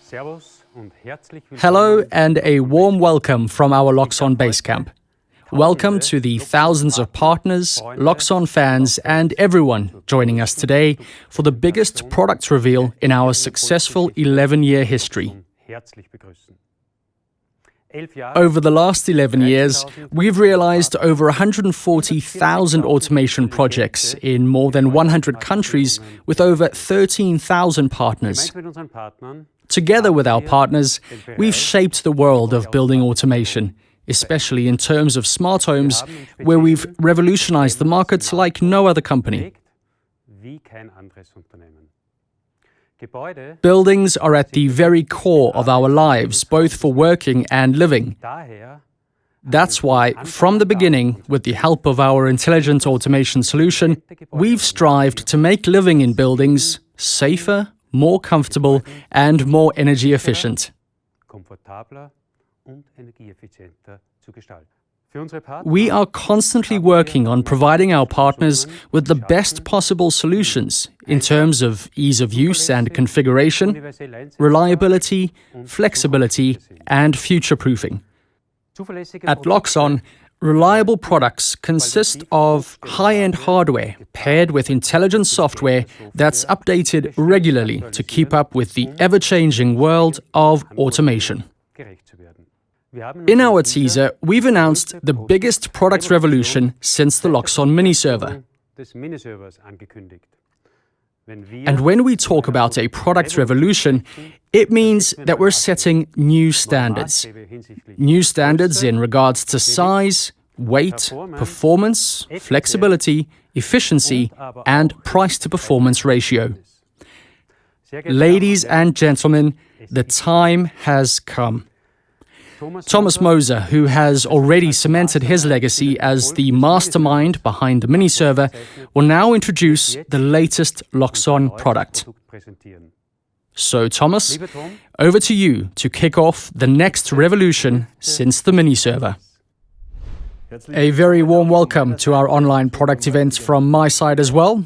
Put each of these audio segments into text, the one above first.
Hello and a warm welcome from our Loxone base camp. Welcome to the thousands of partners, Loxone fans and everyone joining us today for the biggest product reveal in our successful 11-year history. Over the last 11 years, we've realized over 140,000 automation projects in more than 100 countries with over 13,000 partners. Together with our partners, we've shaped the world of building automation, especially in terms of smart homes, where we've revolutionized the market like no other company. Buildings are at the very core of our lives, both for working and living. That's why, from the beginning, with the help of our intelligent automation solution, we've strived to make living in buildings safer, more comfortable, and more energy efficient. We are constantly working on providing our partners with the best possible solutions in terms of ease of use and configuration, reliability, flexibility, and future-proofing. At Loxone, reliable products consist of high-end hardware paired with intelligent software that's updated regularly to keep up with the ever-changing world of automation. In our teaser, we've announced the biggest product revolution since the Loxone Miniserver. And when we talk about a product revolution, it means that we're setting new standards. New standards in regards to size, weight, performance, flexibility, efficiency, and price-to-performance ratio. Ladies and gentlemen, the time has come. Thomas Moser, who has already cemented his legacy as the mastermind behind the Miniserver, will now introduce the latest Loxone product. So, Thomas, over to you to kick off the next revolution since the Miniserver. A very warm welcome to our online product event from my side as well.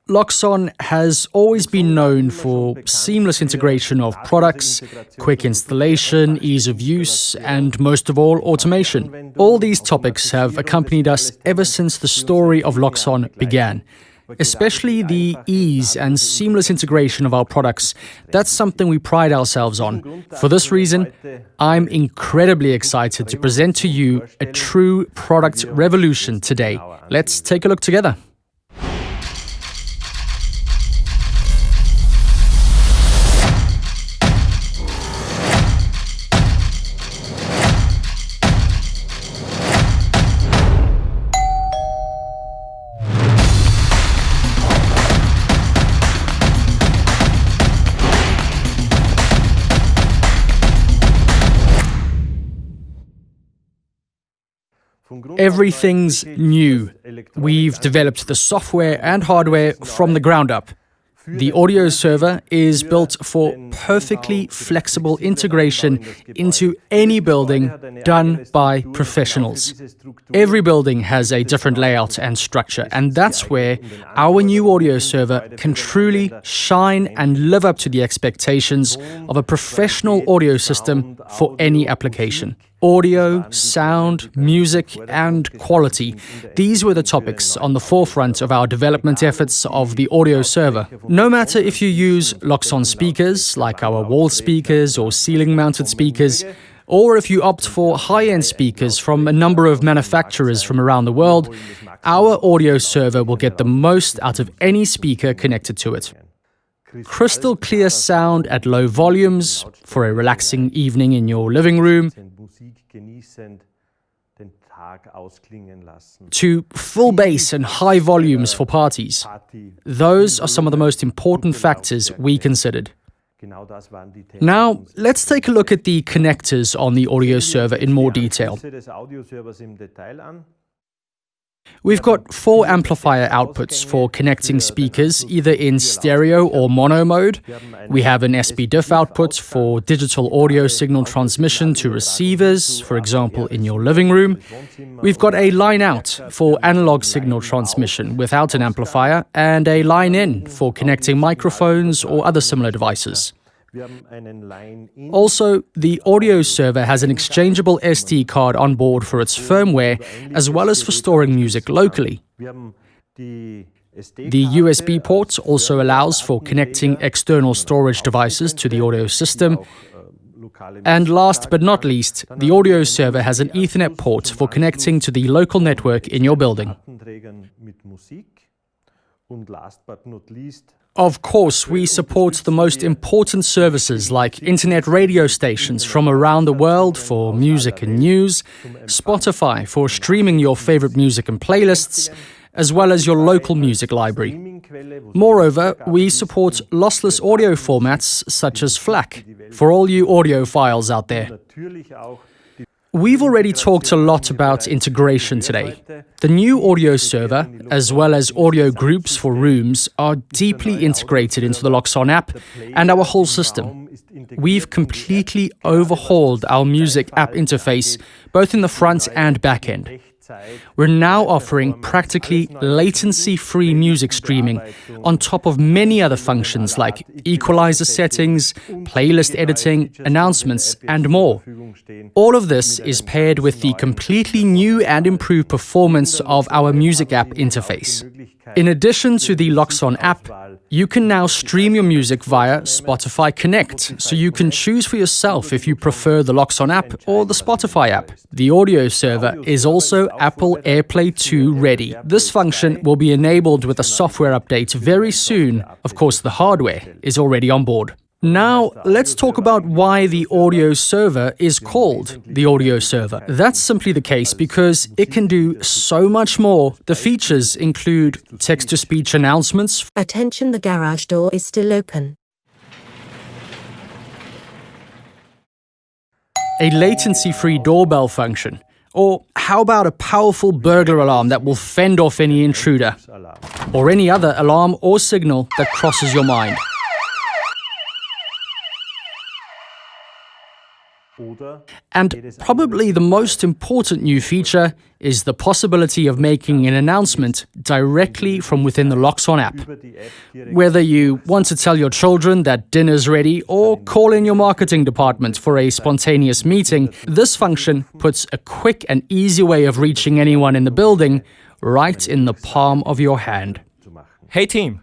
Loxone has always been known for seamless integration of products, quick installation, ease of use, and most of all, automation. All these topics have accompanied us ever since the story of Loxone began. Especially the ease and seamless integration of our products. That's something we pride ourselves on. For this reason, I'm incredibly excited to present to you a true product revolution today. Let's take a look together. Everything's new. We've developed the software and hardware from the ground up. The audio server is built for perfectly flexible integration into any building done by professionals. Every building has a different layout and structure, and that's where our new audio server can truly shine and live up to the expectations of a professional audio system for any application. Audio, sound, music, and quality. These were the topics on the forefront of our development efforts of the audio server. No matter if you use Loxone speakers, like our wall speakers or ceiling-mounted speakers, or if you opt for high-end speakers from a number of manufacturers from around the world, our audio server will get the most out of any speaker connected to it. Crystal clear sound at low volumes for a relaxing evening in your living room, to full bass and high volumes for parties. Those are some of the most important factors we considered. Now, let's take a look at the connectors on the audio server in more detail. We've got 4 amplifier outputs for connecting speakers, either in stereo or mono mode. We have an SPDIF output for digital audio signal transmission to receivers, for example, in your living room. We've got a line out for analog signal transmission without an amplifier, and a line in for connecting microphones or other similar devices. Also, the audio server has an exchangeable SD card on board for its firmware, as well as for storing music locally. The USB port also allows for connecting external storage devices to the audio system. And last but not least, the audio server has an Ethernet port for connecting to the local network in your building. Of course, we support the most important services like internet radio stations from around the world for music and news, Spotify for streaming your favorite music and playlists, as well as your local music library. Moreover, we support lossless audio formats such as FLAC for all you audiophiles out there. We've already talked a lot about integration today. The new audio server, as well as audio groups for rooms, are deeply integrated into the Loxone app and our whole system. We've completely overhauled our music app interface, both in the front and back end. We're now offering practically latency-free music streaming on top of many other functions like equalizer settings, playlist editing, announcements, and more. All of this is paired with the completely new and improved performance of our music app interface. In addition to the Loxone app, you can now stream your music via Spotify Connect, so you can choose for yourself if you prefer the Loxone app or the Spotify app. The audio server is also Apple AirPlay 2 ready. This function will be enabled with a software update very soon. Of course, the hardware is already on board. Now, let's talk about why the audio server is called the audio server. That's simply the case because it can do so much more. The features include text-to-speech announcements. Attention, the garage door is still open. A latency-free doorbell function. Or how about a powerful burglar alarm that will fend off any intruder? Or any other alarm or signal that crosses your mind. And probably the most important new feature is the possibility of making an announcement directly from within the Loxone app. Whether you want to tell your children that dinner's ready or call in your marketing department for a spontaneous meeting, this function puts a quick and easy way of reaching anyone in the building right in the palm of your hand. Hey team,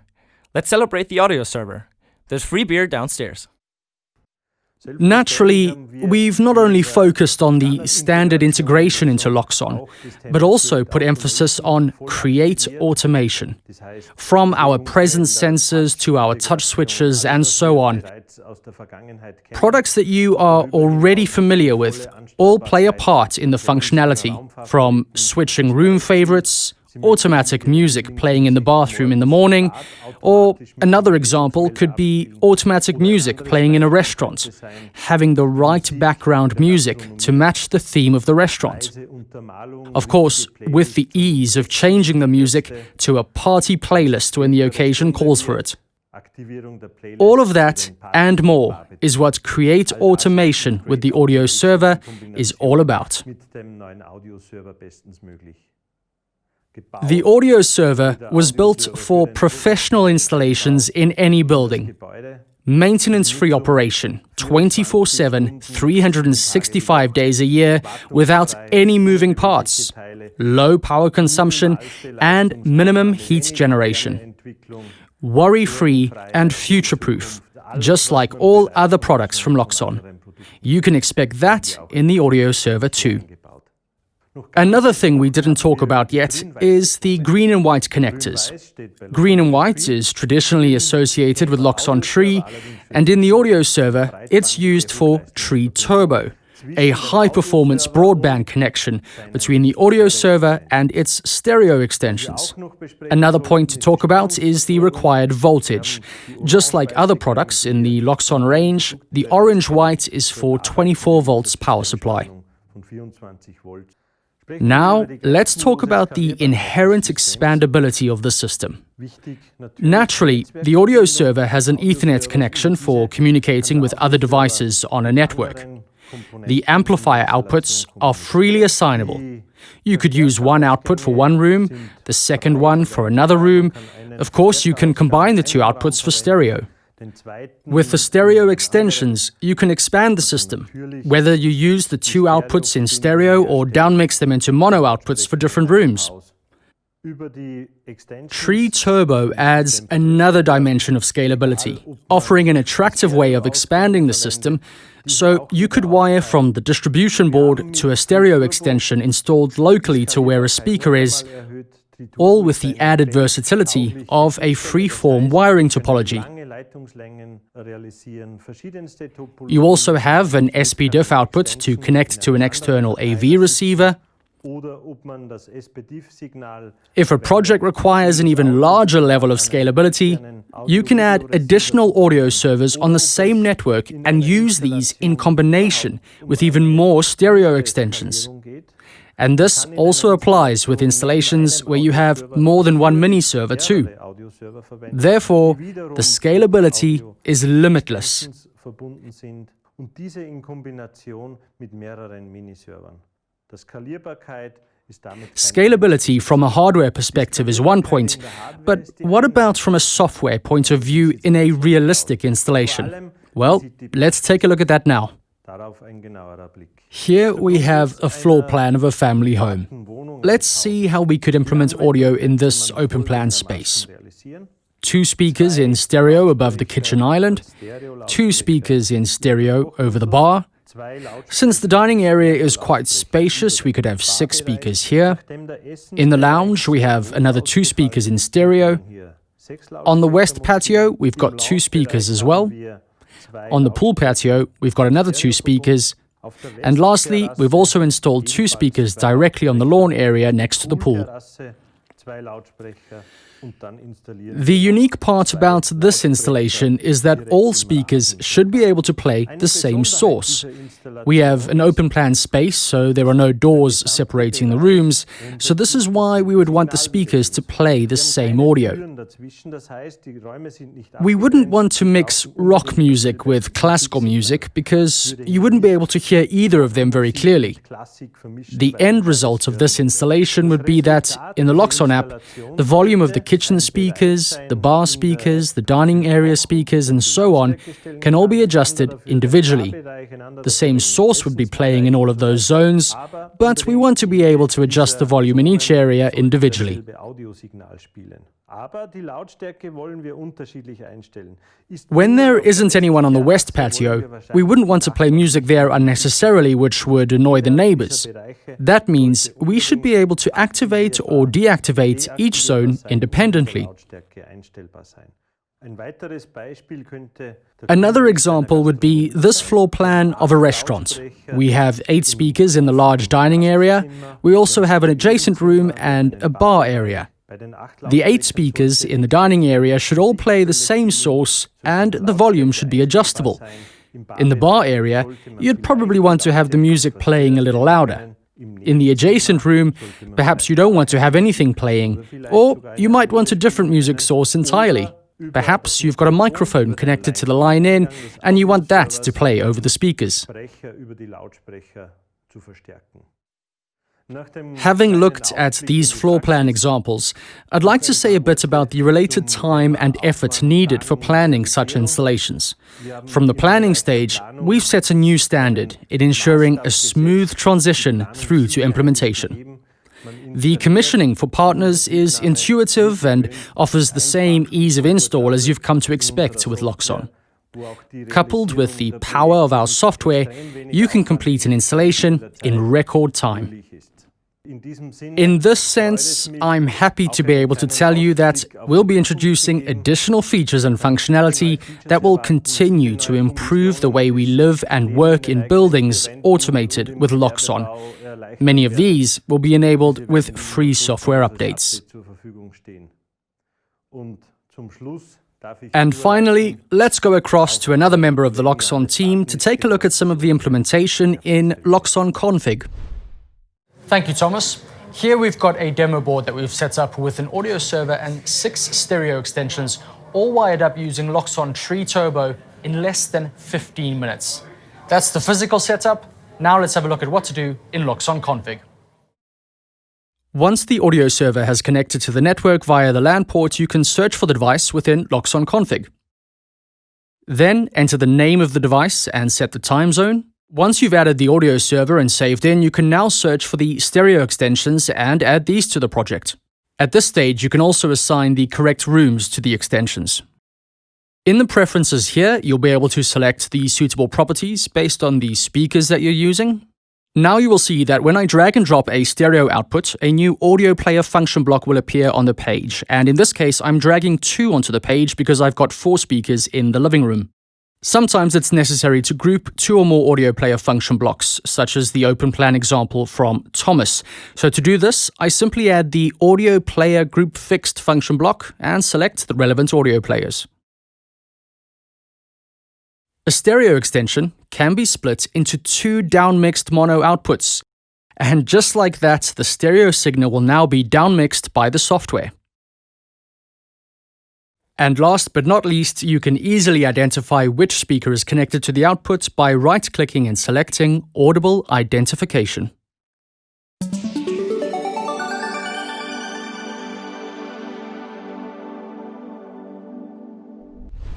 let's celebrate the audio server. There's free beer downstairs. Naturally, we've not only focused on the standard integration into Loxone, but also put emphasis on create automation. From our presence sensors to our touch switches and so on. Products that you are already familiar with all play a part in the functionality, from switching room favorites, automatic music playing in the bathroom in the morning, or another example could be automatic music playing in a restaurant, having the right background music to match the theme of the restaurant. Of course, with the ease of changing the music to a party playlist when the occasion calls for it. All of that and more is what Create Automation with the audio server is all about. The audio server was built for professional installations in any building. Maintenance-free operation, 24/7, 365 days a year, without any moving parts, low power consumption, and minimum heat generation. Worry-free and future-proof, just like all other products from Loxone. You can expect that in the audio server too. Another thing we didn't talk about yet is the green and white connectors. Green and white is traditionally associated with Loxone Tree, and in the audio server, it's used for Tree Turbo, a high-performance broadband connection between the audio server and its stereo extensions. Another point to talk about is the required voltage. Just like other products in the Loxone range, the orange-white is for 24 volts power supply. Now, let's talk about the inherent expandability of the system. Naturally, the audio server has an Ethernet connection for communicating with other devices on a network. The amplifier outputs are freely assignable. You could use one output for one room, the second one for another room. Of course, you can combine the two outputs for stereo. With the stereo extensions, you can expand the system, whether you use the two outputs in stereo or downmix them into mono outputs for different rooms. Tree Turbo adds another dimension of scalability, offering an attractive way of expanding the system, so you could wire from the distribution board to a stereo extension installed locally to where a speaker is, all with the added versatility of a free-form wiring topology. You also have an SPDIF output to connect to an external AV receiver. If a project requires an even larger level of scalability, you can add additional audio servers on the same network and use these in combination with even more stereo extensions. And this also applies with installations where you have more than one mini-server too. Therefore, the scalability is limitless. Scalability from a hardware perspective is one point, but what about from a software point of view in a realistic installation? Well, let's take a look at that now. Here we have a floor plan of a family home. Let's see how we could implement audio in this open plan space. 2 speakers in stereo above the kitchen island, 2 speakers in stereo over the bar. Since the dining area is quite spacious, we could have 6 speakers here. In the lounge, we have another 2 speakers in stereo. On the west patio, we've got 2 speakers as well. On the pool patio, we've got another 2 speakers. And lastly, we've also installed 2 speakers directly on the lawn area next to the pool. The unique part about this installation is that all speakers should be able to play the same source. We have an open plan space, so there are no doors separating the rooms, so this is why we would want the speakers to play the same audio. We wouldn't want to mix rock music with classical music because you wouldn't be able to hear either of them very clearly. The end result of this installation would be that, in the Loxone app, the volume of the kitchen speakers, the bar speakers, the dining area speakers, and so on can all be adjusted individually. The same source would be playing in all of those zones, but we want to be able to adjust the volume in each area individually. When there isn't anyone on the west patio, we wouldn't want to play music there unnecessarily, which would annoy the neighbors. That means we should be able to activate or deactivate each zone independently. Another example would be this floor plan of a restaurant. We have 8 speakers in the large dining area. We also have an adjacent room and a bar area. The 8 speakers in the dining area should all play the same source, and the volume should be adjustable. In the bar area, you'd probably want to have the music playing a little louder. In the adjacent room, perhaps you don't want to have anything playing, or you might want a different music source entirely. Perhaps you've got a microphone connected to the line in, and you want that to play over the speakers. Having looked at these floor plan examples, I'd like to say a bit about the related time and effort needed for planning such installations. From the planning stage, we've set a new standard in ensuring a smooth transition through to implementation. The commissioning for partners is intuitive and offers the same ease of install as you've come to expect with Loxone. Coupled with the power of our software, you can complete an installation in record time. In this sense, I'm happy to be able to tell you that we'll be introducing additional features and functionality that will continue to improve the way we live and work in buildings automated with Loxone. Many of these will be enabled with free software updates. And finally, let's go across to another member of the Loxone team to take a look at some of the implementation in Loxone Config. Thank you, Thomas. Here we've got a demo board that we've set up with an audio server and 6 stereo extensions, all wired up using Loxone Tree Turbo in less than 15 minutes. That's the physical setup. Now let's have a look at what to do in Loxone Config. Once the audio server has connected to the network via the LAN port, you can search for the device within Loxone Config. Then enter the name of the device and set the time zone. Once you've added the audio server and saved in, you can now search for the stereo extensions and add these to the project. At this stage, you can also assign the correct rooms to the extensions. In the preferences here, you'll be able to select the suitable properties based on the speakers that you're using. Now you will see that when I drag and drop a stereo output, a new audio player function block will appear on the page. And in this case, I'm dragging 2 onto the page because I've got 4 speakers in the living room. Sometimes it's necessary to group 2 or more audio player function blocks, such as the open plan example from Thomas. So to do this, I simply add the audio player group fixed function block and select the relevant audio players. A stereo extension can be split into 2 downmixed mono outputs. And just like that, the stereo signal will now be downmixed by the software. And last but not least, you can easily identify which speaker is connected to the output by right-clicking and selecting Audible Identification.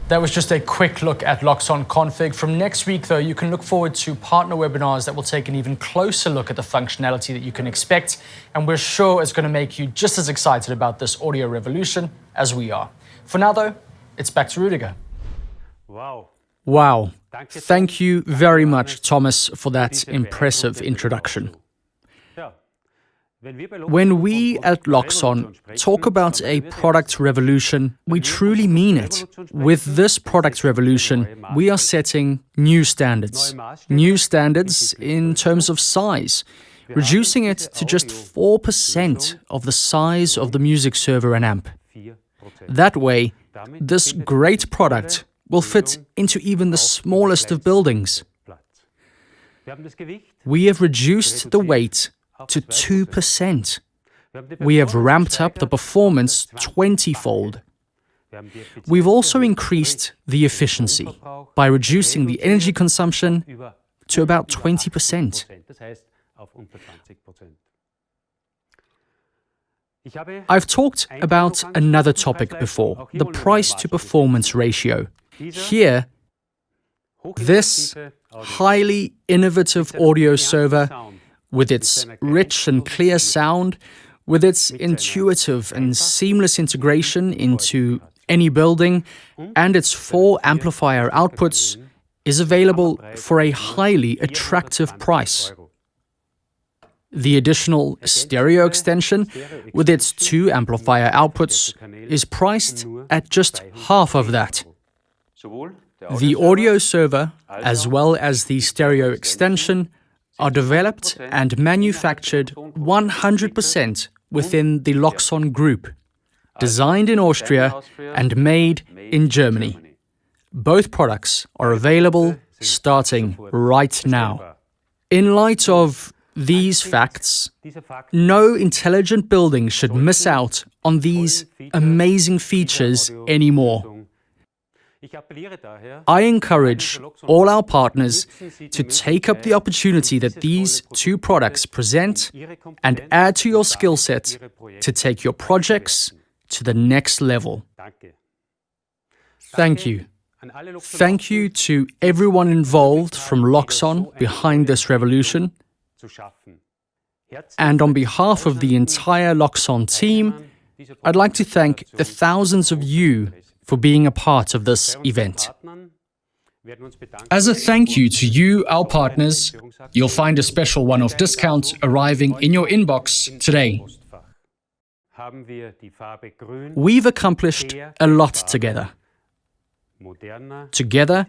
That was just a quick look at Loxone Config. From next week, though, you can look forward to partner webinars that will take an even closer look at the functionality that you can expect. And we're sure it's going to make you just as excited about this audio revolution as we are. For now, though, it's back to Rudiger. Wow. Thank you very much, Thomas, for that impressive introduction. When we at Loxone talk about a product revolution, we truly mean it. With this product revolution, we are setting new standards. New standards in terms of size, reducing it to just 4% of the size of the music server and amp. That way, this great product will fit into even the smallest of buildings. We have reduced the weight to 2%. We have ramped up the performance 20-fold. We've also increased the efficiency by reducing the energy consumption to about 20%. I've talked about another topic before, the price-to-performance ratio. Here, this highly innovative audio server, with its rich and clear sound, with its intuitive and seamless integration into any building, and its 4 amplifier outputs, is available for a highly attractive price. The additional stereo extension, with its 2 amplifier outputs, is priced at just half of that. The audio server, as well as the stereo extension, are developed and manufactured 100% within the Loxone Group, designed in Austria and made in Germany. Both products are available starting right now. In light of these facts, no intelligent building should miss out on these amazing features anymore. I encourage all our partners to take up the opportunity that these 2 products present and add to your skill set to take your projects to the next level. Thank you. Thank you to everyone involved from Loxone behind this revolution. And on behalf of the entire Loxone team, I'd like to thank the thousands of you for being a part of this event. As a thank you to you, our partners, you'll find a special one-off discount arriving in your inbox today. We've accomplished a lot together. Together,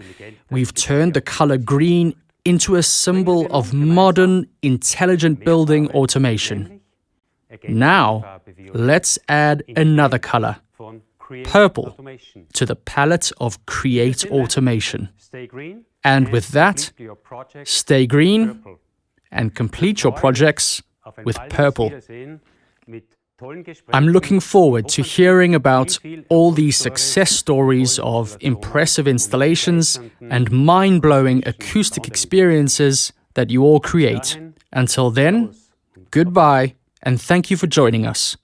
we've turned the color green into a symbol of modern, intelligent building automation. Now, let's add another color, purple, to the palette of Create Automation. And with that, stay green and complete your projects with purple. I'm looking forward to hearing about all these success stories of impressive installations and mind-blowing acoustic experiences that you all create. Until then, goodbye and thank you for joining us.